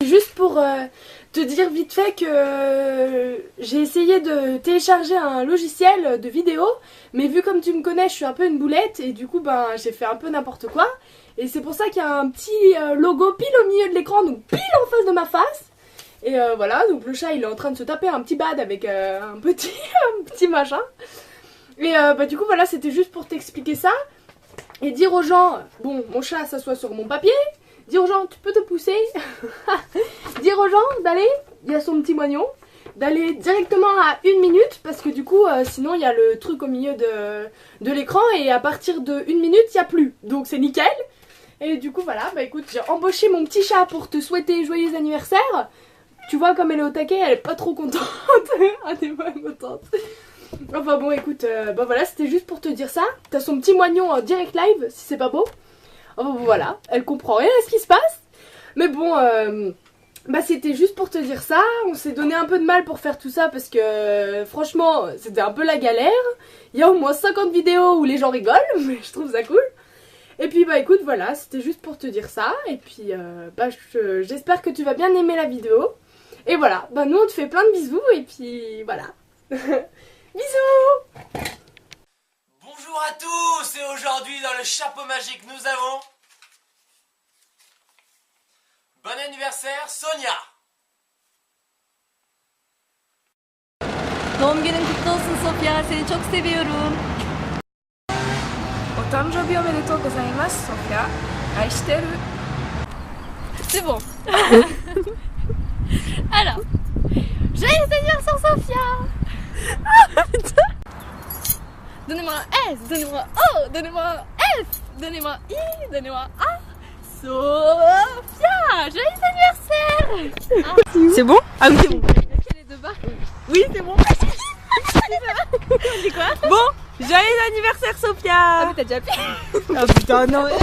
Juste pour te dire vite fait que j'ai essayé de télécharger un logiciel de vidéo, mais vu comme tu me connais, je suis un peu une boulette et du coup ben j'ai fait un peu n'importe quoi. Et c'est pour ça qu'il y a un petit logo pile au milieu de l'écran, donc pile en face de ma face. Et voilà, donc le chat il est en train de se taper un petit bad avec un petit machin. Et bah du coup voilà, c'était juste pour t'expliquer ça. Et dire aux gens, bon mon chat s'assoit sur mon papier. Dire aux gens, tu peux te pousser. Dire aux gens d'aller, il y a son petit moignon, d'aller directement à 1 minute parce que du coup sinon il y a le truc au milieu de l'écran et à partir de 1 minute il n'y a plus. Donc c'est nickel. Et du coup voilà, bah écoute, j'ai embauché mon petit chat pour te souhaiter joyeux anniversaire. Tu vois comme elle est au taquet, elle est pas trop contente. Elle est pas contente. Enfin bon écoute, bah voilà, c'était juste pour te dire ça. T'as son petit moignon en direct live si c'est pas beau. Oh, voilà, elle comprend rien à ce qui se passe. Mais bon, bah c'était juste pour te dire ça. On s'est donné un peu de mal pour faire tout ça parce que franchement, c'était un peu la galère. Il y a au moins 50 vidéos où les gens rigolent, mais je trouve ça cool. Et puis bah écoute, voilà, c'était juste pour te dire ça. Et puis bah j'espère que tu vas bien aimer la vidéo. Et voilà, bah nous on te fait plein de bisous et puis voilà. Bisous. Bonjour à tous et aujourd'hui dans le chapeau magique nous avons... Bon anniversaire Sonia. Doğum günün kutlu olsun Sofya. Seni çok seviyorum. お誕生日おめでとうございます、ソフィア。愛してる。C'est bon. Alors, joyeux anniversaire Sofia. Donnez-moi un S, donnez-moi un O, donnez-moi un F, donnez-moi un I, donnez-moi un A. Sofia, joyeux anniversaire. Ah. C'est bon? Ah oui, c'est bon. Quel est de bas? Oui, c'est bon. On dit quoi? Bon, joyeux anniversaire, Sophia. Ah mais t'as déjà fait. Ah putain, non. Attends,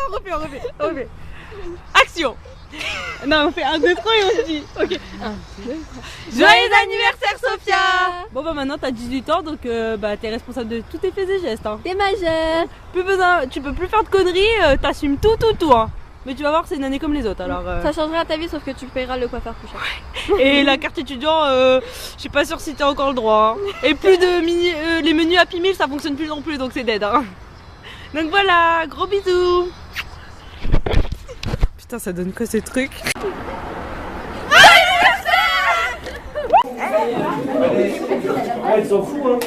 on refait. Action. Non, on fait 1, 2, 3 et on se dit. Ok. 1, 2, 3. Joyeux anniversaire, Sophia. Bon bah maintenant t'as 18 ans donc bah t'es responsable de tous tes faits et gestes. Hein. T'es majeure. Plus besoin, tu peux plus faire de conneries, t'assumes tout. Hein. Mais tu vas voir, c'est une année comme les autres alors. Ça changera ta vie sauf que tu paieras le coiffeur plus cher. Et la carte étudiant, je suis pas sûre si t'as encore le droit. Hein. Et plus de les menus Happy Meal ça fonctionne plus non plus donc c'est dead. Hein. Donc voilà, gros bisous. Putain, ça donne quoi ce truc? Elle s'en fout hein.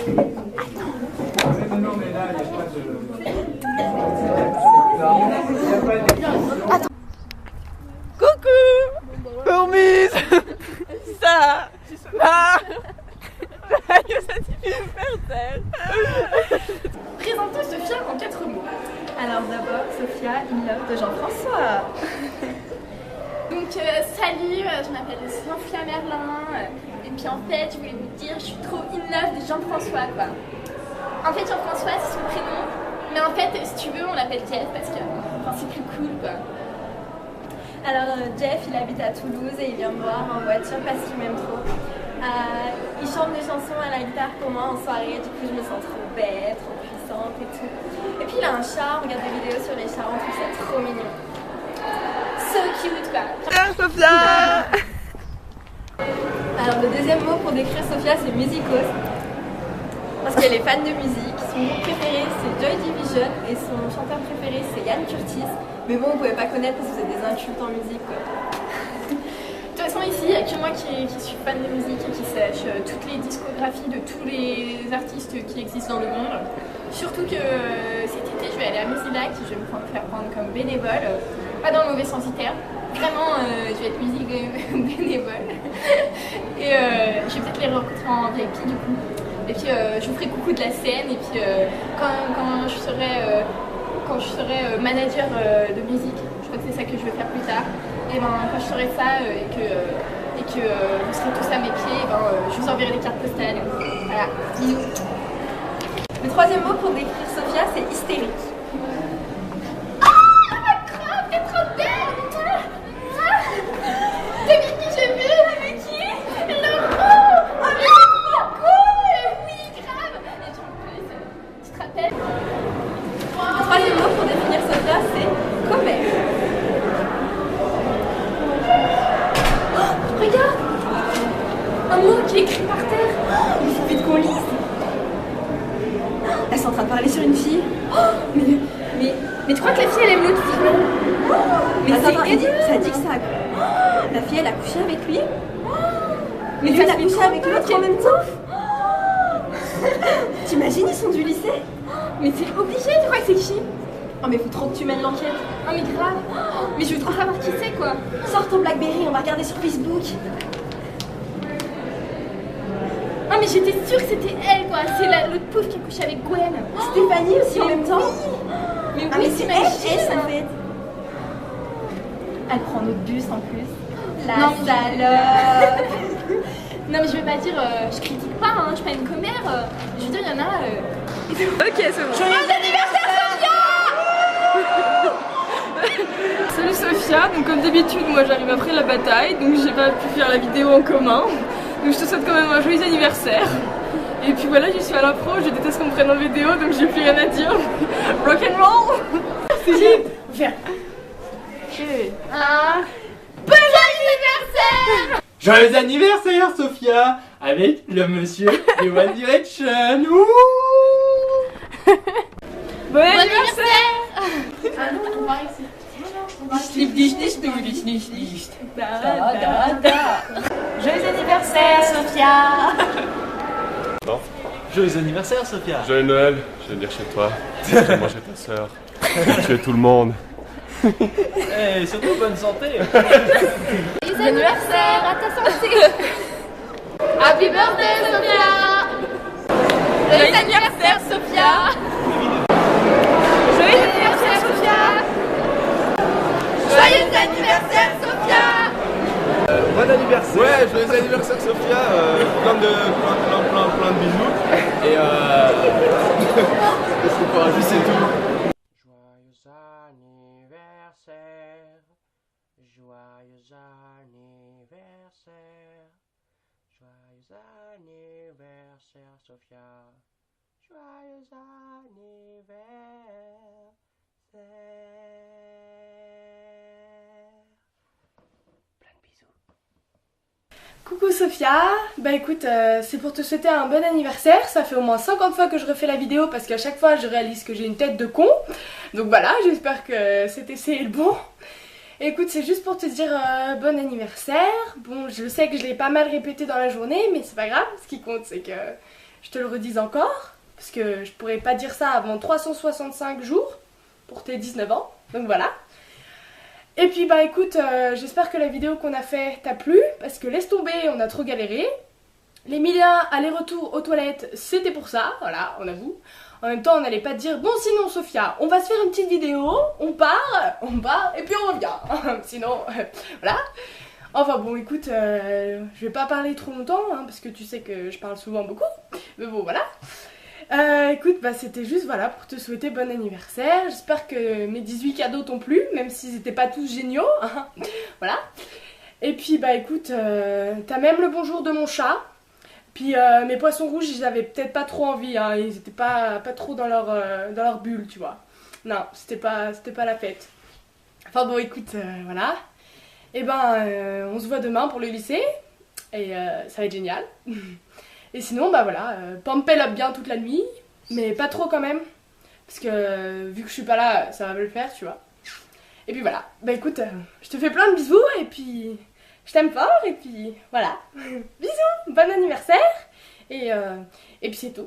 Non mais là il n'y a pas de... Coucou Promise. Ça là. Présentons Sophia en 4 mots. Alors d'abord, Sophia, in love de Jean-François. Donc salut, je m'appelle Sophia Merlin. Et puis en fait, je voulais vous dire, je suis trop in love de Jean-François quoi. En fait, Jean-François c'est son prénom. Mais en fait, si tu veux, on l'appelle Jeff parce que enfin, c'est plus cool quoi. Alors Jeff, il habite à Toulouse et il vient me voir en voiture parce qu'il m'aime trop. Il chante des chansons à la guitare pour moi en soirée, du coup je me sens trop bête, trop puissante et tout. Et puis il a un chat, on regarde des vidéos sur les chats, on trouve ça trop mignon. So cute quoi. Sophia. Alors le deuxième mot pour décrire Sophia c'est musicos. Parce qu'elle est fan de musique, son groupe préféré c'est Joy Division et son chanteur préféré c'est Yann Curtis. Mais bon, vous pouvez pas connaître parce que vous êtes des incultes en musique quoi. De toute façon ici, il n'y a que moi qui suis fan de musique et qui sache toutes les discographies de tous les artistes qui existent dans le monde. Surtout que cet été je vais aller à Musilac, je vais me faire prendre comme bénévole, pas dans le mauvais sens du terme. Vraiment, je vais être musique bénévole. Et je vais peut-être les rencontrer en VIP du coup. Et puis je vous ferai coucou de la scène et puis quand je serai manager de musique, je crois que c'est ça que je vais faire plus tard. Et ben quand je saurai ça et que vous serez tous à mes pieds, ben, je vous enverrai des cartes postales. Voilà, bisous. Le troisième mot pour décrire Sophia, c'est hystérique. Ah ma grave, t'es trop belle. T'as vu qui j'ai vu? Avec qui? Laurent. Oh mais c'est trop cool. Oui, grave. Et en plus, tu te rappelles? Le troisième mot pour définir Sophia, c'est commère. train de parler sur une fille. Oh, mais tu crois que la fille elle aime l'autre fille? Mais attends, ça dit que ça a... Oh, la fille elle a couché avec lui. Mais lui il a couché avec l'autre en même temps. T'imagines, ils sont du lycée? Mais c'est obligé, tu crois que c'est qui? Oh mais faut trop que tu mènes l'enquête. Oh mais grave. Mais je veux trop savoir qui c'est quoi. Sors ton Blackberry, on va regarder sur Facebook. Oh mais j'étais sûre que c'était elle quoi. C'est l'autre pauvre qui a couché avec Gwen. Stéphanie aussi en même temps. Mais Ah oui, mais c'est elle en fait. Elle prend notre bus en plus. La Non, salope. Non mais je vais pas dire, je critique pas, hein, je suis pas une commère. Je veux dire, il y en a... Ok, c'est bon. Joyeux anniversaire Salut Sophia, donc comme d'habitude moi j'arrive après la bataille, donc j'ai pas pu faire la vidéo en commun. Donc je te souhaite quand même un joyeux anniversaire. Et puis voilà, je suis à l'impro, je déteste qu'on me prenne en vidéo donc j'ai plus rien à dire. Rock and roll. Viens. Bon anniversaire. Joyeux anniversaire, Sophia, avec le monsieur de One Direction. Ouh. Bon anniversaire. Ah non, on va arrêter. Joyeux anniversaire, Sophia. Joyeux anniversaire, Sophia. Joyeux Noël, je vais venir chez toi. Je vais manger ta sœur. Tuer tout le monde. Et surtout bonne santé. Joyeux anniversaire, à ta santé. Happy birthday Sophia. Joyeux anniversaire Sophia. Joyeux anniversaire Sophia. Joyeux anniversaire Sophia. Bon anniversaire. Ouais, joyeux anniversaire Sophia. Plein de bisous. Et c'est pas juste c'est tout. Joyeux anniversaire, joyeux anniversaire, joyeux anniversaire Sophia, joyeux anniversaire. Plein de bisous. Coucou Sophia, bah écoute, c'est pour te souhaiter un bon anniversaire. Ça fait au moins 50 fois que je refais la vidéo parce qu'à chaque fois je réalise que j'ai une tête de con. Donc voilà, j'espère que cet essai est le bon. Écoute, c'est juste pour te dire bon anniversaire. Bon, je sais que je l'ai pas mal répété dans la journée, mais c'est pas grave. Ce qui compte, c'est que je te le redise encore. Parce que je pourrais pas dire ça avant 365 jours pour tes 19 ans. Donc voilà. Et puis bah écoute, j'espère que la vidéo qu'on a fait t'a plu, parce que laisse tomber, on a trop galéré. Les 1001 aller-retour aux toilettes, c'était pour ça, voilà, on avoue. En même temps, on n'allait pas te dire, bon sinon Sophia, on va se faire une petite vidéo, on part, et puis on revient. Sinon, voilà. Enfin bon, écoute, je vais pas parler trop longtemps, hein, parce que tu sais que je parle souvent beaucoup. Mais bon, voilà. Écoute, bah c'était juste voilà pour te souhaiter bon anniversaire. J'espère que mes 18 cadeaux t'ont plu, même s'ils n'étaient pas tous géniaux. Voilà. Et puis bah écoute, t'as même le bonjour de mon chat. Puis mes poissons rouges, ils avaient peut-être pas trop envie, hein. Ils étaient pas trop dans leur bulle, tu vois. Non, c'était pas la fête. Enfin bon, écoute, voilà. Et ben, on se voit demain pour le lycée. Et ça va être génial. Et sinon, bah voilà, pampel up bien toute la nuit, mais pas trop quand même. Parce que vu que je suis pas là, ça va me le faire, tu vois. Et puis voilà, bah écoute, je te fais plein de bisous, et puis je t'aime fort, et puis voilà. Bisous, bon anniversaire, et puis c'est tout.